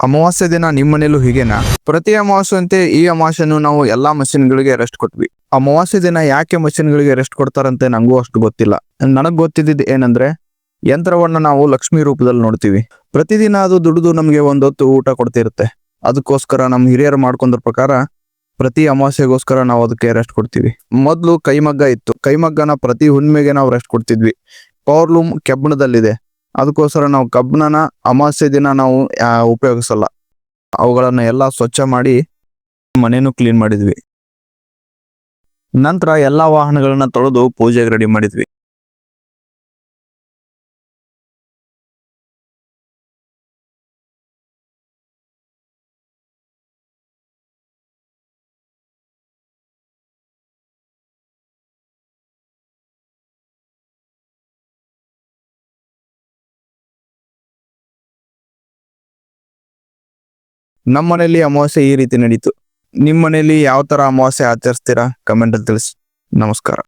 ಅಮಾವಾಸ್ಯೆ ದಿನ ನಿಮ್ಮ ಮನೇಲೂ ಹೀಗೇನಾ? ಪ್ರತಿ ಅಮಾವಾಸ್ಯೆಯಂತೆ ಈ ಅಮಾವಾಸ್ಯೆಯನ್ನು ನಾವು ಎಲ್ಲಾ ಮಷಿನ್ಗಳಿಗೆ ರೆಸ್ಟ್ ಕೊಟ್ವಿ. ಅಮಾವಾಸ್ಯೆ ದಿನ ಯಾಕೆ ಮಷಿನ್ಗಳಿಗೆ ರೆಸ್ಟ್ ಕೊಡ್ತಾರಂತೆ ನಂಗೂ ಅಷ್ಟು ಗೊತ್ತಿಲ್ಲ. ನನಗ್ ಗೊತ್ತಿದ್ದಿದ್ದು ಏನಂದ್ರೆ, ಯಂತ್ರವನ್ನ ನಾವು ಲಕ್ಷ್ಮಿ ರೂಪದಲ್ಲಿ ನೋಡ್ತೀವಿ. ಪ್ರತಿದಿನ ಅದು ದುಡಿದು ನಮ್ಗೆ ಒಂದೊತ್ತು ಊಟ ಕೊಡ್ತಿರುತ್ತೆ. ಅದಕ್ಕೋಸ್ಕರ ನಮ್ ಹಿರಿಯರು ಮಾಡ್ಕೊಂಡ್ರ ಪ್ರಕಾರ ಪ್ರತಿ ಅಮಾವಾಸ್ಯೆಗೋಸ್ಕರ ನಾವು ಅದಕ್ಕೆ ರೆಸ್ಟ್ ಕೊಡ್ತೀವಿ. ಮೊದ್ಲು ಕೈಮಗ್ಗ ಇತ್ತು. ಕೈಮಗ್ಗನ ಪ್ರತಿ ಹುಣ್ಣಿಮೆಗೆ ನಾವು ರೆಸ್ಟ್ ಕೊಡ್ತಿದ್ವಿ. ಪವರ್ಲೂಮ್ ಕೆಬ್ಬಣದಲ್ಲಿದೆ. ಅದಕ್ಕೋಸ್ಕರ ನಾವು ಕಬ್ಬಣನ ಅಮಾವಾಸ್ಯೆ ದಿನ ನಾವು ಉಪಯೋಗಿಸಲ್ಲ. ಅವುಗಳನ್ನ ಎಲ್ಲಾ ಸ್ವಚ್ಛ ಮಾಡಿ ಮನೇನು ಕ್ಲೀನ್ ಮಾಡಿದ್ವಿ. ನಂತರ ಎಲ್ಲಾ ವಾಹನಗಳನ್ನ ತೊಳೆದು ಪೂಜೆಗೆ ರೆಡಿ ಮಾಡಿದ್ವಿ. ನಮ್ಮ ಮನೆಯಲ್ಲಿ ಅಮಾವಾಸ್ಯೆ ಈ ರೀತಿ ನಡೀತು. ನಿಮ್ಮ ಮನೆಯಲ್ಲಿ ಯಾವ ತರ ಅಮಾವಾಸ್ಯೆ ಆಚರಿಸ್ತೀರಾ? ಕಮೆಂಟ್ ಅಲ್ಲಿ ತಿಳಿಸಿ. ನಮಸ್ಕಾರ.